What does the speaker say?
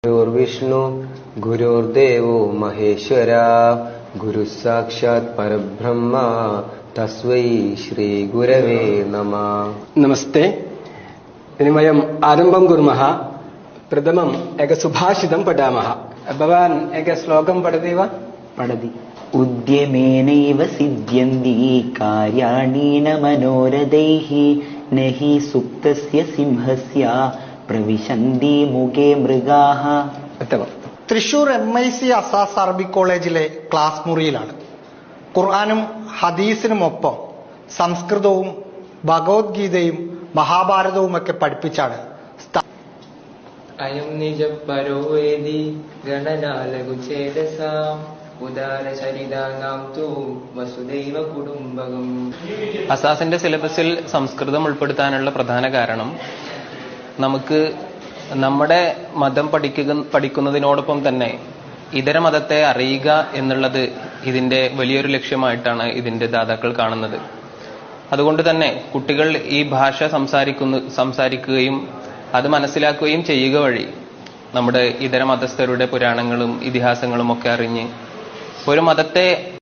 गुरुर्विष्णु गुरुर्देवो महेश्वरा गुरुः साक्षात् परब्रह्म तस्मै श्री गुरवे नमः। नमस्ते। इनि वयम् आरम्भं कुर्मः। प्रथमम् सुभाषितं पठामः। भवान् श्लोकं पठति वा? पठति। उद्यमेनैव सिद्ध्यन्ति कार्याणि न मनोरथैः न हि सुप्तस्य सिंहस्य പ്രവിശന്തി മുഖേ മൃഗാഹ. തൃശൂർ MIC അസാസ് അറബിക് കോളേജിലെ ക്ലാസ് മുറിയിലാണ്. ഖുർആനും ഹദീസിനുമൊപ്പം സംസ്കൃതവും ഭഗവത്ഗീതയും മഹാഭാരതവുമൊക്കെ പഠിപ്പിച്ചാണ് അയം നിജപരോ വേദി ഗണനാലകുചേതസാം ഉദാരചരിതാനാം തു വസുദൈവ കുടുംബകം. അസാസിന്റെ സിലബസിൽ സംസ്കൃതം ഉൾപ്പെടുത്താനുള്ള പ്രധാന കാരണം നമുക്ക് നമ്മുടെ മതം പഠിക്കുന്നതിനോടൊപ്പം തന്നെ ഇതര മതത്തെ അറിയുക എന്നുള്ളത് ഇതിന്റെ വലിയൊരു ലക്ഷ്യമായിട്ടാണ് ഇതിന്റെ ദാതാക്കൾ കാണുന്നത്. അതുകൊണ്ട് തന്നെ കുട്ടികൾ ഈ ഭാഷ സംസാരിക്കുകയും അത് മനസ്സിലാക്കുകയും ചെയ്യുക വഴി നമ്മുടെ ഇതര മതസ്ഥരുടെ പുരാണങ്ങളും ഇതിഹാസങ്ങളും ഒക്കെ അറിഞ്ഞ് ഒരു മതത്തെ